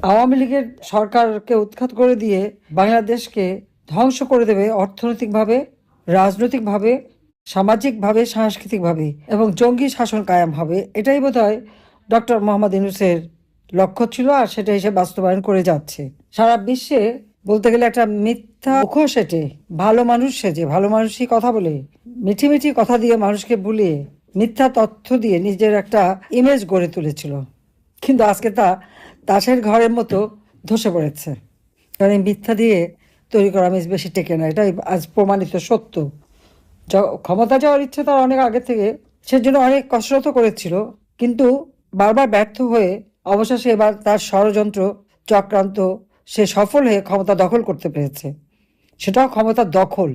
আওয়ামী লীগের সরকারকে উৎখাত করে দিয়ে বাংলাদেশকে ধ্বংস করে দেবে অর্থনৈতিকভাবে, রাজনৈতিকভাবে, সামাজিকভাবে, সাংস্কৃতিকভাবে এবং জঙ্গি শাসন কায়েম হবে। এটাই বোধহয় ডক্টর মোহাম্মদ ইউনূসের লক্ষ্য ছিল, আর সেটা সে বাস্তবায়ন করে যাচ্ছে। সারা বিশ্বে বলতে গেলে একটা মিথ্যা মুখোশ এঁটে ভালো মানুষ সেজে, ভালো মানুষই কথা বলে, মিঠি মিঠি কথা দিয়ে মানুষকে ভুলিয়ে, মিথ্যা তথ্য দিয়ে নিজের একটা ইমেজ গড়ে তুলেছিল। কিন্তু আজকে তা তাসের ঘরের মতো ধসে পড়েছে, কারণ এই মিথ্যা দিয়ে তৈরি করা ইমেজ বেশি টেকে না। এটাই আজ প্রমাণিত সত্য। ক্ষমতা যাওয়ার ইচ্ছে তার অনেক আগে থেকে, সেজন্য অনেক কসরতও করেছিল, কিন্তু বারবার ব্যর্থ হয়ে অবশেষে এবার তার ষড়যন্ত্র চক্রান্ত সে সফল হয়ে ক্ষমতা দখল করতে পেরেছে। সেটাও ক্ষমতা দখল,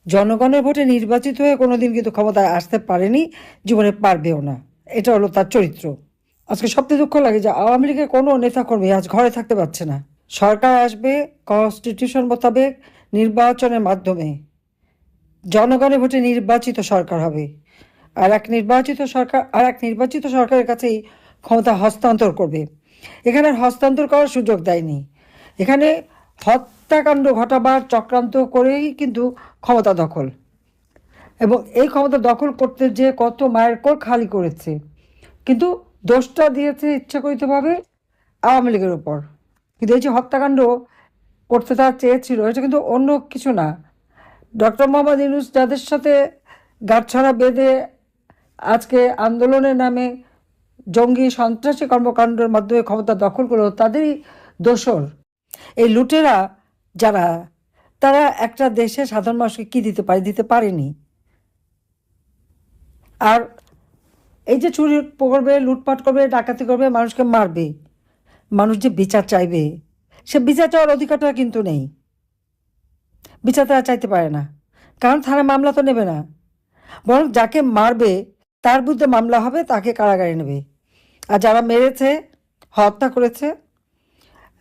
জনগণের ভোটে নির্বাচিত হয়ে কোনোদিন কিন্তু ক্ষমতায় আসতে পারেনি, জীবনে পারবেও না। এটা হলো তার চরিত্র। আজকে সবচেয়ে দুঃখ লাগে যে আওয়ামী লীগের কোনো নেতাকর্মী আজ ঘরে থাকতে পারছে না। সরকার আসবে কনস্টিটিউশন মোতাবেক নির্বাচনের মাধ্যমে, জনগণের ভোটে নির্বাচিত সরকার হবে, আর এক নির্বাচিত সরকারের কাছেই ক্ষমতা হস্তান্তর করবে। এখানে হস্তান্তর করার সুযোগ দেয়নি। এখানে হত্যাকাণ্ড ঘটাবার চক্রান্ত করেই কিন্তু ক্ষমতা দখল, এবং এই ক্ষমতা দখল করতে যে কত মায়ের কোল খালি করেছে, কিন্তু দোষটা দিয়েছে ইচ্ছাকৃতভাবে আওয়ামী লীগের উপর। কিন্তু এই যে হত্যাকাণ্ড করতে তারা চেয়েছিল, এটা কিন্তু অন্য কিছু না। ডক্টর মোহাম্মদ ইউনূস যাদের সাথে গাঁটছড়া বেঁধে আজকে আন্দোলনের নামে জঙ্গি সন্ত্রাসী কর্মকাণ্ডের মাধ্যমে ক্ষমতা দখল করলো, তাদেরই দোসর। এই লুটেরা যারা, তারা একটা দেশে সাধারণ মানুষকে কী দিতে পারেনি। আর এই যে চুরি করবে, লুটপাট করবে, ডাকাতি করবে, মানুষকে মারবে, মানুষ যে বিচার চাইবে, সে বিচার চাওয়ার অধিকারটা কিন্তু নেই। বিচার তারা চাইতে পারে না, কারণ থানায় মামলা তো নেবে না। বরং যাকে মারবে তার বিরুদ্ধে মামলা হবে, তাকে কারাগারে নেবে। আর যারা মেরেছে, হত্যা করেছে,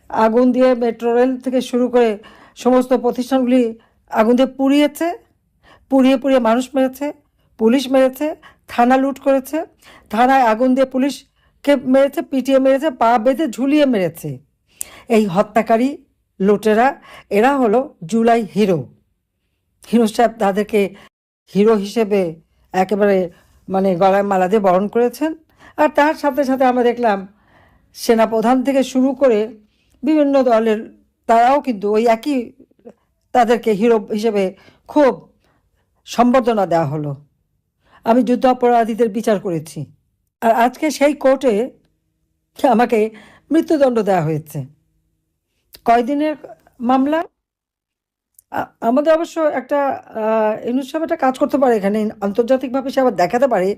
আগুন দিয়ে মেট্রো রেল থেকে শুরু করে সমস্ত প্রতিষ্ঠানগুলি আগুন দিয়ে পুড়িয়েছে, পুড়িয়ে পুড়িয়ে মানুষ মেরেছে, পুলিশ মেরেছে, থানা লুট করেছে, থানায় আগুন দিয়ে পুলিশকে মেরেছে, পিটিয়ে মেরেছে, পা বেঁধে ঝুলিয়ে মেরেছে। এই হত্যাকারী লুটেরা, এরা হলো জুলাই হিরো। হিরো সাহেব তাদেরকে হিরো হিসেবে একেবারে গলায় মালা দিয়ে বরণ করেছেন। আর তার সাথে সাথে আমরা দেখলাম সেনাপ্রধান থেকে শুরু করে বিভিন্ন দলের তারাও কিন্তু ওই একই, তাদেরকে হিরো হিসেবে খুব সম্বর্ধনা দেওয়া হলো। আমি যুদ্ধাপরাধীদের বিচার করেছি, আর আজকে সেই কোর্টে আমাকে মৃত্যুদণ্ড দেওয়া হয়েছে। কয়দিনের মামলা? আমাদের অবশ্য একটা ইউনূস সাহেব একটা কাজ করতে পারে এখানে, আন্তর্জাতিকভাবে সে আবার দেখাতে পারে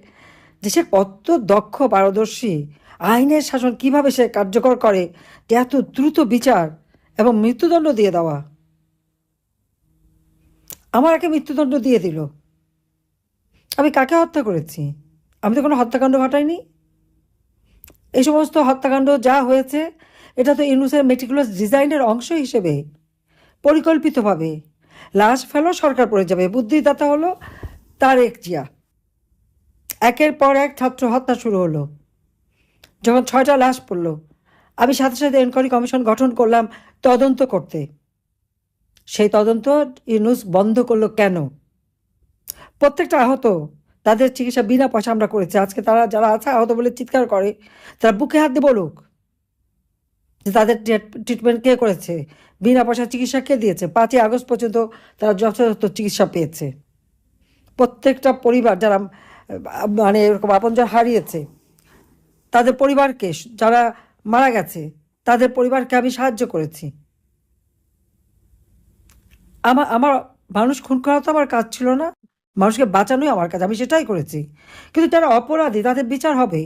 যে সে কত দক্ষ, পারদর্শী, আইনের শাসন কিভাবে সে কার্যকর করে, যে এত দ্রুত বিচার এবং মৃত্যুদণ্ড দিয়ে দেওয়া। আমার একে মৃত্যুদণ্ড দিয়ে দিল। আমি কাকে হত্যা করেছি? আমি তো কোনো হত্যাকাণ্ড ঘটাইনি। এই সমস্ত হত্যাকাণ্ড যা হয়েছে, এটা তো ইউনূসের মেটিকুলাস ডিজাইনের অংশ হিসেবে পরিকল্পিতভাবে। লাশ ফেলো, সরকার পড়ে যাবে, বুদ্ধিদাতা হলো তারেক জিয়া। একের পর এক ছাত্র হত্যা শুরু হলো। যখন 6টা লাশ পড়ল, আমি সাথে সাথে এনকোয়ারি কমিশন গঠন করলাম তদন্ত করতে। সেই তদন্ত ইউনূস বন্ধ করলো কেন? প্রত্যেকটা আহত, তাদের চিকিৎসা বিনা পয়সা আমরা করেছি। আজকে তারা যারা আছে আহত বলে চিৎকার করে, তারা বুকে হাত দিয়ে বলুক যে তাদের ট্রিটমেন্ট কে করেছে, বিনা পয়সা চিকিৎসা কে দিয়েছে। 5ই আগস্ট পর্যন্ত তারা যথাযথ চিকিৎসা পেয়েছে। প্রত্যেকটা পরিবার যারা এরকম আপনজন হারিয়েছে, তাদের পরিবারকে, যারা মারা গেছে তাদের পরিবারকে আমি সাহায্য করেছি। আমার মানুষ খুন করা তো আমার কাজ ছিল না, মানুষকে বাঁচানোই আমার কাজ, আমি সেটাই করেছি। কিন্তু যারা অপরাধী তাদের বিচার হবে।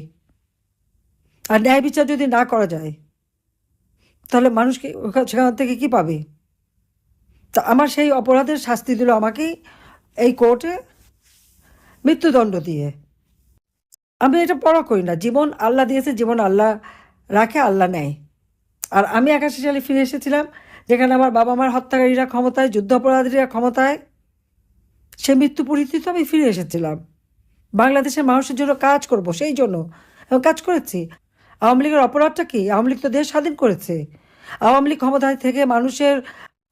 আর ন্যায় বিচার যদি না করা যায়, তাহলে মানুষকে সেখান থেকে কি পাবে? তা আমার সেই অপরাধের শাস্তি দিল আমাকেই এই কোর্টে মৃত্যুদণ্ড দিয়ে। আমি এটা পড়া করি না। জীবন আল্লাহ দিয়েছে, জীবন আল্লাহ রাখে, আল্লাহ নেয়। আর আমি 81 সালে ফিরে এসেছিলাম, যেখানে আমার বাবা মার হত্যাকারীরা ক্ষমতায়, যুদ্ধাপরাধীরা ক্ষমতায়। সে মৃত্যুপরিচিত আমি ফিরে এসেছিলাম বাংলাদেশের মানুষের জন্য কাজ করব, সেই জন্য এবং কাজ করেছি। আওয়ামী লীগের অপরাধটা কি? আওয়ামী লীগ তো দেশ স্বাধীন করেছে, আওয়ামী লীগ ক্ষমতায় থেকে মানুষের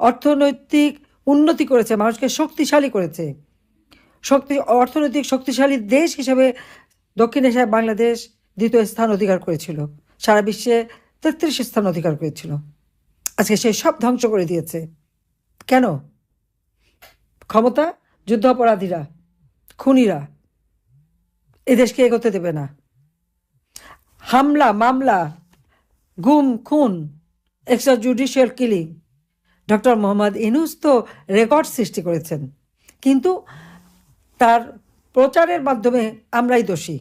অর্থনৈতিক উন্নতি করেছে, মানুষকে শক্তিশালী করেছে। অর্থনৈতিক শক্তিশালী দেশ হিসেবে দক্ষিণ এশিয়ায় বাংলাদেশ দ্বিতীয় স্থান অধিকার করেছিল, সারা বিশ্বে 33 স্থান অধিকার করেছিল। আজকে সে সব ধ্বংস করে দিয়েছে। কেন? ক্ষমতা, যুদ্ধাপরাধীরা, খুনিরা এদেশকে এগোতে দেবে না। হামলা, মামলা, গুম, খুন, extra judicial killing. Doctor Mohammad Yunus তো রেকর্ড সৃষ্টি করেছেন, কিন্তু তার প্রচারের মাধ্যমে আমরাই দোষী।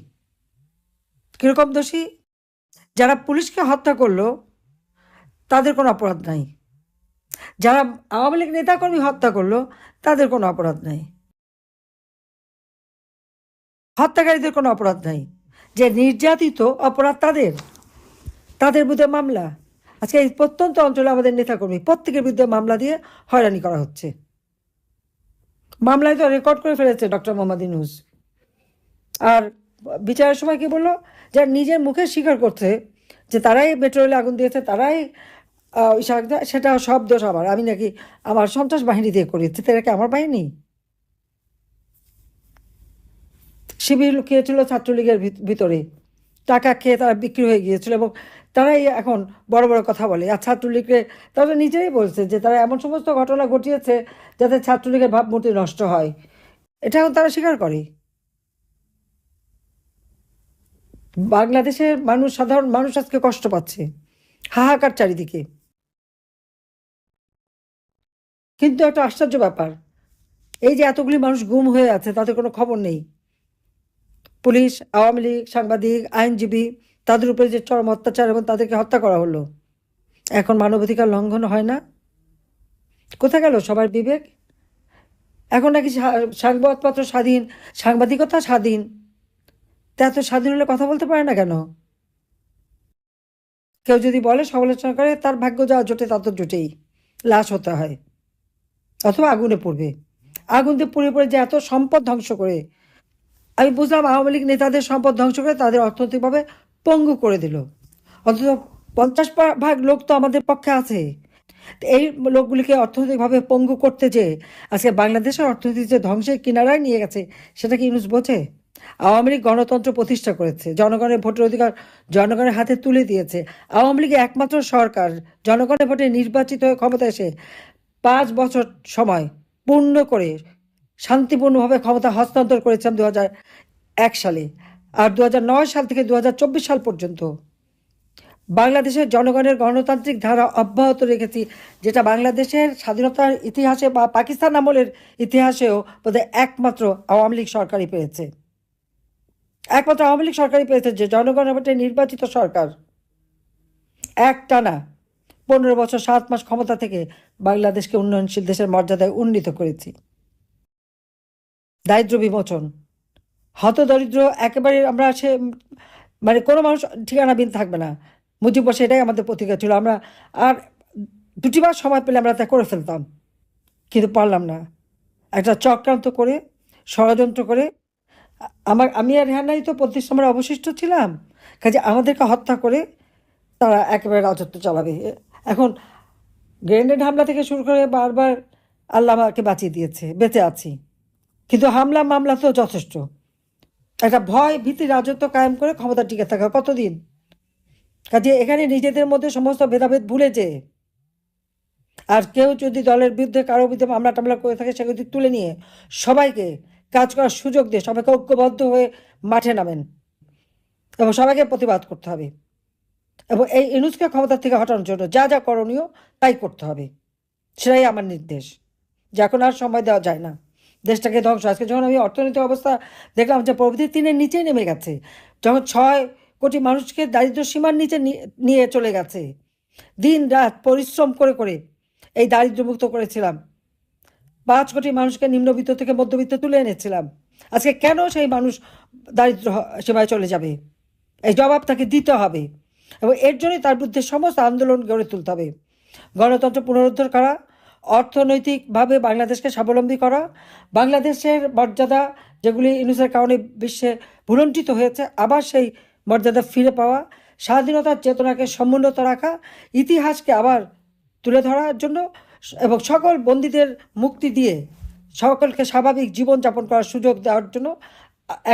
কীরকম দোষী? যারা পুলিশকে হত্যা করলো তাদের কোনো অপরাধ নাই, যারা আওয়ামী লীগ নেতাকর্মী হত্যা করলো তাদের কোনো অপরাধ নাই, হত্যাকারীদের কোনো অপরাধ নাই। যে নির্যাতিত অপরাধ তাদের বিরুদ্ধে মামলা। আজকে এই প্রত্যন্ত অঞ্চলে আমাদের নেতাকর্মী প্রত্যেকের বিরুদ্ধে মামলা দিয়ে হয়রানি করা হচ্ছে। মামলায় তো রেকর্ড করে ফেলেছে ডক্টর মোহাম্মদ ইউনূস। আর বিচারের সময় কি বললো? যারা নিজের মুখে স্বীকার করছে যে তারাই মেট্রো রেলে আগুন দিয়েছে, তারাই সেটা সব দোষ আমার, আমি নাকি আমার সন্ত্রাস বাহিনী দিয়ে করেছি। তারা কি আমার বাহিনী? শিবির লুকিয়েছিল ছাত্রলীগের ভিতরে, টাকা খেয়ে তারা বিক্রি হয়ে গিয়েছিল, এবং তারাই এখন বড় বড় কথা বলে। আর ছাত্রলীগকে তারা নিজেই বলছে যে তারা এমন সমস্ত ঘটনা ঘটিয়েছে যাতে ছাত্রলীগের ভাবমূর্তি নষ্ট হয়। এটা এখন তারা স্বীকার করে। বাংলাদেশের মানুষ, সাধারণ মানুষ আজকে কষ্ট পাচ্ছে, হাহাকার চারিদিকে। কিন্তু একটা আশ্চর্য ব্যাপার, এই যে এতগুলি মানুষ গুম হয়ে আছে, তাদের কোনো খবর নেই। পুলিশ, আওয়ামী লীগ, সাংবাদিক, আইনজীবী, তাদের উপরে যে চরম অত্যাচার এবং তাদেরকে হত্যা করা হলো, এখন মানবাধিকার লঙ্ঘন হয় না? কোথায় গেল সবার বিবেক? এখন নাকি সংবাদপত্র স্বাধীন, সাংবাদিকতা স্বাধীন। তা এত স্বাধীন হলে কথা বলতে পারে না কেন? কেউ যদি বলে, সমালোচনা করে, তার ভাগ্য যা জোটে তা তো জোটেই, লাশ হতে হয় অথবা আগুনে পড়বে। আগুন দিয়ে পুড়ে পড়ে যে এত সম্পদ ধ্বংস করে, আমি বুঝলাম আওয়ামী লীগ নেতাদের সম্পদ ধ্বংস করে তাদের অর্থনৈতিকভাবে পঙ্গু করে দিল। অন্তত 50% লোক তো আমাদের পক্ষে আছে। এই লোকগুলিকে অর্থনৈতিকভাবে পঙ্গু করতে যে আজকে বাংলাদেশের অর্থনীতি যে ধ্বংসের কিনারায় নিয়ে গেছে, সেটা কি ইউনূস বোঝে? আওয়ামী লীগ গণতন্ত্র প্রতিষ্ঠা করেছে, জনগণের ভোটের অধিকার জনগণের হাতে তুলে দিয়েছে। আওয়ামী লীগ একমাত্র সরকার জনগণের ভোটে নির্বাচিত হয়ে ক্ষমতা এসে 5 বছর সময় পূর্ণ করে শান্তিপূর্ণভাবে ক্ষমতা হস্তান্তর করেছিলাম 2001 সালে। আর 2009 সাল থেকে 2024 সাল পর্যন্ত বাংলাদেশের জনগণের গণতান্ত্রিক ধারা অব্যাহত রেখেছি, যেটা বাংলাদেশের স্বাধীনতার ইতিহাসে বা পাকিস্তান আমলের ইতিহাসেও বোধহয় একমাত্র আওয়ামী লীগ সরকারই পেয়েছে। একমাত্র আওয়ামী লীগ সরকারই পেয়েছে যে জনগণের ভোটে নির্বাচিত সরকার একটানা 15 বছর 7 মাস ক্ষমতা থেকে বাংলাদেশকে উন্নয়নশীল দেশের মর্যাদায় উন্নীত করেছি। দারিদ্র বিমোচন, হতদরিদ্র একেবারে আমরা মানে কোনো মানুষ ঠিকানাবিহীন থাকবে না। মুজিব বসে এটাই আমাদের প্রতিজ্ঞা ছিল। আমরা আর 2টি মাস সময় পেলে আমরা তা করে ফেলতাম, কিন্তু পারলাম না। একটা চক্রান্ত করে, ষড়যন্ত্র করে, আমি আর রেহানাই তো 25 নম্বরে অবশিষ্ট ছিলাম, কাজে আমাদেরকে হত্যা করে তারা একেবারে রাজত্ব চালাবে। এখন গ্রেনেড হামলা থেকে শুরু করে বারবার আল্লাহ আমাকে বাঁচিয়ে দিয়েছে, বেঁচে আছি। কিন্তু হামলা মামলা তো যথেষ্ট। একটা ভয় ভীতি রাজত্ব কায়েম করে ক্ষমতা টিকে থাকা কতদিন? কাজে এখানে নিজেদের মধ্যে সমস্ত ভেদাভেদ ভুলে যে, আর কেউ যদি দলের বিরুদ্ধে কারো বিরুদ্ধে মামলা টামলা করে থাকে, সেগুলো তুলে নিয়ে সবাইকে কাজ করার সুযোগ দিয়ে সবাইকে ঐক্যবদ্ধ হয়ে মাঠে নামেন এবং সবাইকে প্রতিবাদ করতে হবে। এবং এই ইউনূসকে ক্ষমতা থেকে হটানোর জন্য যা যা করণীয় তাই করতে হবে। সেটাই আমার নির্দেশ, যে এখন আর সময় দেওয়া যায় না, দেশটাকে ধ্বংস। আজকে যখন আমি অর্থনৈতিক অবস্থা দেখলাম যে প্রবৃদ্ধি 3-এর নিচে নেমে গেছে, যখন 6 কোটি মানুষকে দারিদ্র সীমার নিচে নিয়ে চলে গেছে, দিন রাত পরিশ্রম করে করে এই দারিদ্র্যমুক্ত করেছিলাম, 5 কোটি মানুষকে নিম্নবিত্ত থেকে মধ্যবিত্ত তুলে এনেছিলাম, আজকে কেন সেই মানুষ দারিদ্র সীমায় চলে যাবে? এই জবাব তাকে দিতে হবে, এবং এর জন্যই তার বিরুদ্ধে সমস্ত আন্দোলন গড়ে তুলতে হবে। গণতন্ত্র পুনরুদ্ধার করা, অর্থনৈতিকভাবে বাংলাদেশকে স্বাবলম্বী করা, বাংলাদেশের মর্যাদা যেগুলি ইউনূসের কারণে বিশ্বে ভুলুণ্ঠিত হয়েছে, আবার সেই মর্যাদা ফিরে পাওয়া, স্বাধীনতার চেতনাকে সমুন্নত রাখা, ইতিহাসকে আবার তুলে ধরার জন্য এবং সকল বন্দীদের মুক্তি দিয়ে সকলকে স্বাভাবিক জীবনযাপন করার সুযোগ দেওয়ার জন্য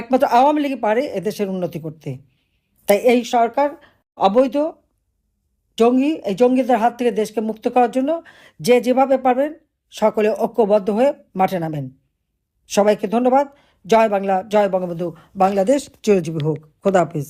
একমাত্র আওয়ামী লীগই পারে এদেশের উন্নতি করতে। তাই এই সরকার অবৈধ এই জঙ্গিদের হাত থেকে দেশকে মুক্ত করার জন্য যে যেভাবে পারবেন সকলে ঐক্যবদ্ধ হয়ে মাঠে নামেন। সবাইকে ধন্যবাদ। জয় বাংলা, জয় বঙ্গবন্ধু, বাংলাদেশ চিরজীবী হোক। খোদা হাফিজ।